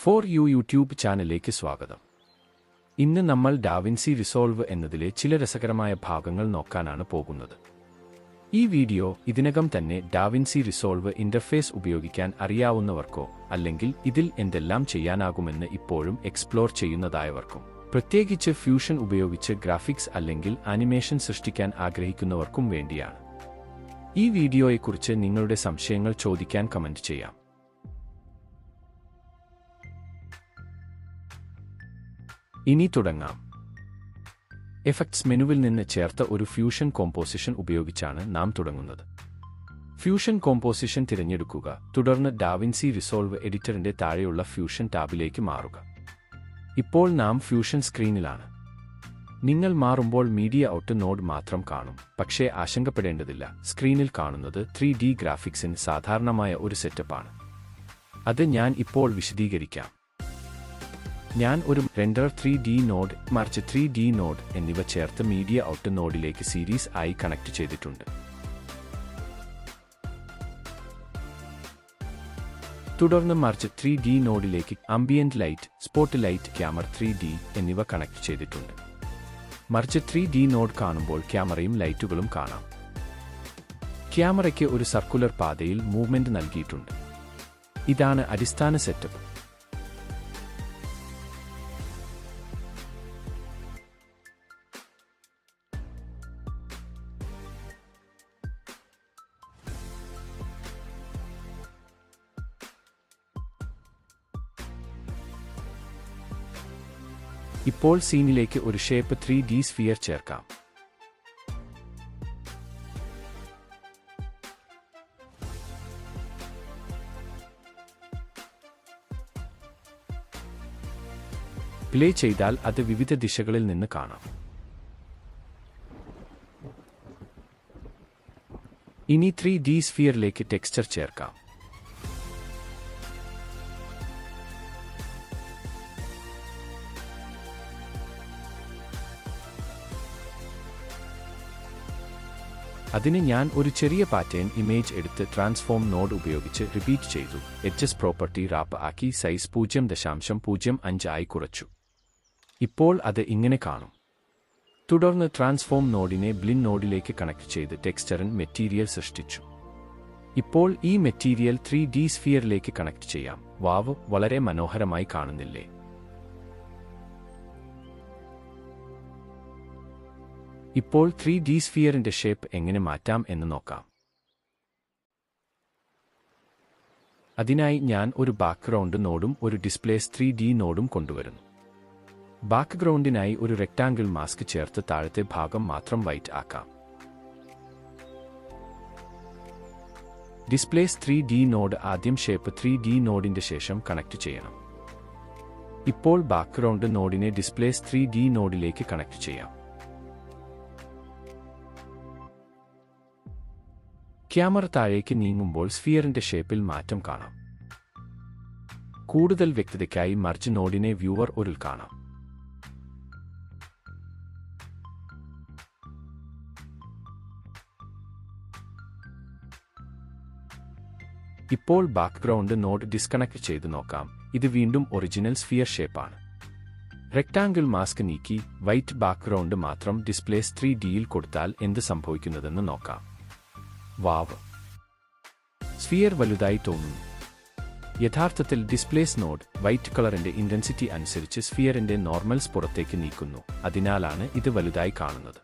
For you YouTube ചാനലിലേക്ക് സ്വാഗതം. ഇന്ന് നമ്മൾ ഡാവിൻസി റിസോൾവ് എന്നതിലെ ചില രസകരമായ ഭാഗങ്ങൾ നോക്കാനാണ് പോകുന്നത്. ഈ വീഡിയോ ഇതിനകം തന്നെ ഡാവിൻസി റിസോൾവ് ഇന്റർഫേസ് ഉപയോഗിക്കാൻ അറിയാവുന്നവർക്കോ അല്ലെങ്കിൽ ഇതിൽ എന്തെല്ലാം ചെയ്യാനാകുമെന്ന് ഇപ്പോഴും എക്സ്പ്ലോർ ചെയ്യുന്നതായവർക്കും, പ്രത്യേകിച്ച് ഫ്യൂഷൻ ഉപയോഗിച്ച് ഗ്രാഫിക്സ് അല്ലെങ്കിൽ ആനിമേഷൻ സൃഷ്ടിക്കാൻ ആഗ്രഹിക്കുന്നവർക്കും വേണ്ടിയാണ്. ഈ വീഡിയോയെക്കുറിച്ച് നിങ്ങളുടെ സംശയങ്ങൾ ചോദിക്കാൻ കമന്റ് ചെയ്യാം. ഇനി തുടങ്ങാം. എഫക്ട്സ് മെനുവിൽ നിന്ന് ചേർത്ത ഒരു ഫ്യൂഷൻ കോമ്പോസിഷൻ ഉപയോഗിച്ചാണ് നാം തുടങ്ങുന്നത്. ഫ്യൂഷൻ കോമ്പോസിഷൻ തിരഞ്ഞെടുക്കുക, തുടർന്ന് ഡാവിൻസി റിസോൾവ് എഡിറ്ററിന്റെ താഴെയുള്ള ഫ്യൂഷൻ ടാബിലേക്ക് മാറുക. ഇപ്പോൾ നാം ഫ്യൂഷൻ സ്ക്രീനിലാണ്. നിങ്ങൾ മാറുമ്പോൾ മീഡിയ ഔട്ട് നോഡ് മാത്രം കാണും. പക്ഷേ ആശങ്കപ്പെടേണ്ടതില്ല, സ്ക്രീനിൽ കാണുന്നത് 3D ഗ്രാഫിക്സിന് സാധാരണമായ ഒരു സെറ്റപ്പാണ്. അത് ഞാൻ ഇപ്പോൾ വിശദീകരിക്കാം. ഞാൻ ഒരു റെൻഡർ 3D നോഡ്, മറിച്ച് 3D നോഡ് എന്നിവ ചേർത്ത് മീഡിയ ഔട്ട് നോഡിലേക്ക് സീരീസ് ആയി കണക്ട് ചെയ്തിട്ടുണ്ട്. തുടർന്ന് മറിച്ച് 3D നോഡിലേക്ക് ambient light, spot light, camera 3D എന്നിവ കണക്ട് ചെയ്തിട്ടുണ്ട്. മറിച്ച് 3D നോഡ് കാണുമ്പോൾ ക്യാമറയും ലൈറ്റുകളും കാണാം. ക്യാമറയ്ക്ക് ഒരു സർക്കുലർ പാതയിൽ മൂവ്മെന്റ് നൽകിയിട്ടുണ്ട്. ഇതാണ് അടിസ്ഥാന സെറ്റപ്പ്. ഇപ്പോൾ സീനിലേക്ക് ഒരു ഷേപ്പ് 3D സ്ഫിയർ ചേർക്കാം. പ്ലേ ചെയ്താൽ അത് വിവിധ ദിശകളിൽ നിന്ന് കാണാം. ഇനി 3D സ്ഫിയറിലേക്ക് ടെക്സ്ചർ ചേർക്കാം. അതിന് ഞാൻ ഒരു ചെറിയ പാറ്റേൺ ഇമേജ് എടുത്ത് ട്രാൻസ്ഫോം നോഡ് ഉപയോഗിച്ച് റിപ്പീറ്റ് ചെയ്തു. എഡ്ജസ് പ്രോപ്പർട്ടി റാപ്പ് ആക്കി സൈസ് 0.05 ആയി കുറച്ചു. ഇപ്പോൾ അത് ഇങ്ങനെ കാണും. തുടർന്ന് ട്രാൻസ്ഫോം നോഡിനെ ബ്ലിൻ നോഡിലേക്ക് കണക്ട് ചെയ്ത് ടെക്സ്ചറിൻ മെറ്റീരിയൽ സൃഷ്ടിച്ചു. ഇപ്പോൾ ഈ മെറ്റീരിയൽ 3D സ്ഫിയറിലേക്ക് കണക്ട് ചെയ്യാം. വാവ്, വളരെ മനോഹരമായി കാണുന്നില്ലേ? ഇപ്പോൾ 3D സ്ഫിയറിന്റെ ഷേപ്പ് എങ്ങനെ മാറ്റാം എന്ന് നോക്കാം. അതിനായി ഞാൻ ഒരു ബാക്ക്ഗ്രൗണ്ട് നോഡും ഒരു ഡിസ്പ്ലേസ് 3D നോഡും കൊണ്ടുവരുന്നു. ബാക്ക്ഗ്രൗണ്ടിനായി ഒരു റെക്ടാങ്കിൾ മാസ്ക് ചേർത്ത് താഴത്തെ ഭാഗം മാത്രം വൈറ്റ് ആക്കാം. ഡിസ്പ്ലേസ് 3D നോഡ് ആദ്യം ഷേപ്പ് 3D നോഡിന്റെ ശേഷം കണക്ട് ചെയ്യണം. ഇപ്പോൾ ബാക്ക്ഗ്രൗണ്ട് നോഡിനെ ഡിസ്പ്ലേസ് 3D നോഡിലേക്ക് കണക്ട് ചെയ്യാം. ക്യാമറ താഴേക്ക് നീങ്ങുമ്പോൾ സ്ഫിയറിന്റെ ഷേപ്പിൽ മാറ്റം കാണാം. കൂടുതൽ വ്യക്തതയ്ക്കായി മർജ് നോഡിനെ വ്യൂവർ ഒരിൽ കാണാം. ഇപ്പോൾ ബാക്ക്ഗ്രൗണ്ട് നോഡ് ഡിസ്കണക്ട് ചെയ്ത് നോക്കാം. ഇത് വീണ്ടും ഒറിജിനൽ സ്ഫിയർ ഷേപ്പാണ്. റെക്ടാങ്കിൾ മാസ്ക് നീക്കി വൈറ്റ് ബാക്ക്ഗ്രൗണ്ട് മാത്രം ഡിസ്പ്ലേസ് 3Dയിൽ കൊടുത്താൽ എന്ത് സംഭവിക്കുന്നതെന്ന് നോക്കാം. വാവ്, സ്ഫിയർ വലുതായി തോന്നുന്നു. യഥാർത്ഥത്തിൽ ഡിസ്പ്ലേസ് നോഡ് വൈറ്റ് കളറിന്റെ ഇന്റൻസിറ്റി അനുസരിച്ച് സ്ഫിയറിന്റെ നോർമൽസ് പുറത്തേക്ക് നീക്കുന്നു. അതിനാലാണ് ഇത് വലുതായി കാണുന്നത്.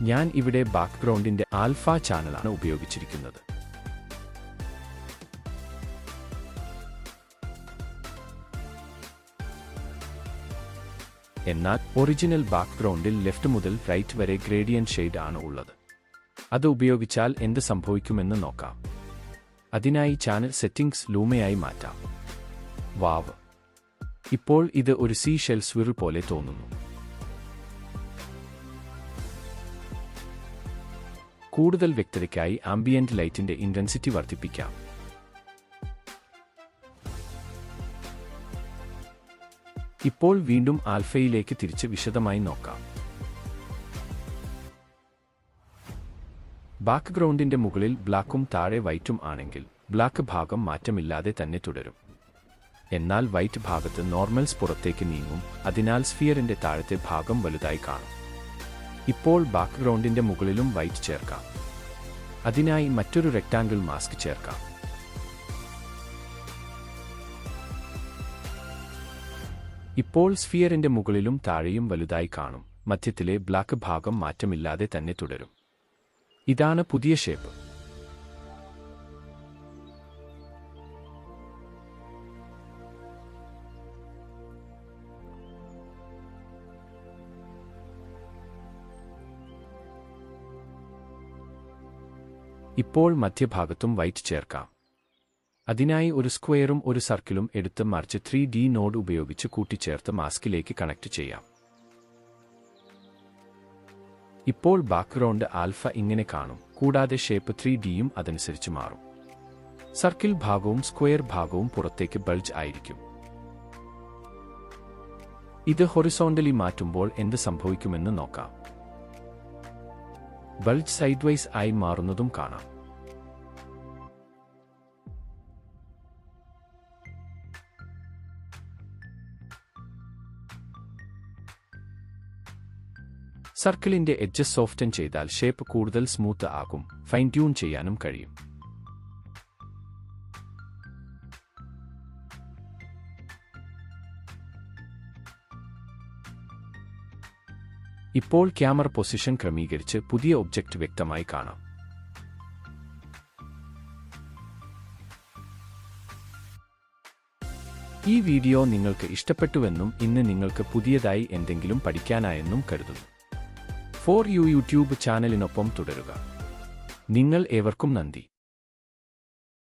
ഞാൻ ഇവിടെ ബാക്ക്ഗ്രൗണ്ടിന്റെ ആൽഫ ചാനലാണ് ഉപയോഗിച്ചിരിക്കുന്നത്. എന്നാൽ ഒറിജിനൽ ബാക്ക്ഗ്രൗണ്ടിൽ ലെഫ്റ്റ് മുതൽ റൈറ്റ് വരെ ഗ്രേഡിയന്റ് ഷെയ്ഡ് ആണ് ഉള്ളത്. അത് ഉപയോഗിച്ചാൽ എന്ത് സംഭവിക്കുമെന്ന് നോക്കാം. അതിനായി ചാനൽ സെറ്റിംഗ്സ് ലൂമയായി മാറ്റാം. വാവ്, ഇപ്പോൾ ഇത് ഒരു സീ ഷെൽ സ്വിറിൽ പോലെ തോന്നുന്നു. കൂടുതൽ വ്യക്തതയ്ക്കായി ആംബിയന്റ് ലൈറ്റിന്റെ ഇന്റൻസിറ്റി വർദ്ധിപ്പിക്കാം. ഇപ്പോൾ വീണ്ടും ആൽഫയിലേക്ക് തിരിച്ച് വിശദമായി നോക്കാം. ബാക്ക്ഗ്രൗണ്ടിന്റെ മുകളിൽ ബ്ലാക്കും താഴെ വൈറ്റും ആണെങ്കിൽ ബ്ലാക്ക് ഭാഗം മാറ്റമില്ലാതെ തന്നെ തുടരും. എന്നാൽ വൈറ്റ് ഭാഗത്ത് നോർമൽസ് പുറത്തേക്ക് നീങ്ങും, അതിനാൽ സ്ഫിയറിന്റെ താഴത്തെ ഭാഗം വലുതായി കാണും. ഇപ്പോൾ ബാക്ക്ഗ്രൗണ്ടിന്റെ മുകളിലും വൈറ്റ് ചേർക്കാം. അതിനായി മറ്റൊരു റെക്ടാങ്കിൾ മാസ്ക് ചേർക്കാം. ഇപ്പോൾ സ്ഫിയറിന്റെ മുകളിലും താഴെയും വലുതായി കാണും, മധ്യത്തിലെ ബ്ലാക്ക് ഭാഗം മാറ്റമില്ലാതെ തന്നെ തുടരും. ഇതാണ് പുതിയ ഷേപ്പ്. ഇപ്പോൾ മധ്യഭാഗത്തും വൈറ്റ് ചേർക്കാം. അതിനായി ഒരു സ്ക്വയറും ഒരു സർക്കിളും എടുത്ത് മറിച്ച് 3D നോഡ് ഉപയോഗിച്ച് കൂട്ടിച്ചേർത്ത് മാസ്കിലേക്ക് കണക്ട് ചെയ്യാം. ഇപ്പോൾ ബാക്ക്ഗ്രൗണ്ട് ആൽഫ ഇങ്ങനെ കാണും, കൂടാതെ ഷേപ്പ് 3Dയും അതനുസരിച്ച് മാറും. സർക്കിൾ ഭാഗവും സ്ക്വയർ ഭാഗവും പുറത്തേക്ക് ബൾജ് ആയിരിക്കും. ഇത് ഹൊറിസോണ്ടലി മാറ്റുമ്പോൾ എന്ത് സംഭവിക്കുമെന്ന് നോക്കാം. ബൾജ് സൈഡ്വൈസ് ആയി മാറുന്നതും കാണാം. സർക്കിളിന്റെ എഡ്ജസ് സോഫ്റ്റൻ ചെയ്താൽ ഷേപ്പ് കൂടുതൽ സ്മൂത്ത് ആകും, ഫൈൻ ട്യൂൺ ചെയ്യാനും കഴിയും. ഇപ്പോൾ ക്യാമറ പൊസിഷൻ ക്രമീകരിച്ച് പുതിയ ഒബ്ജക്റ്റ് വ്യക്തമായി കാണാം. ഈ വീഡിയോ നിങ്ങൾക്ക് ഇഷ്ടപ്പെട്ടുവെന്നും ഇന്ന് നിങ്ങൾക്ക് പുതിയതായി എന്തെങ്കിലും പഠിക്കാനായെന്നും കരുതുന്നു. ഫോർ യു യൂട്യൂബ് ചാനലിനൊപ്പം തുടരുക. നിങ്ങൾ ഏവർക്കും നന്ദി.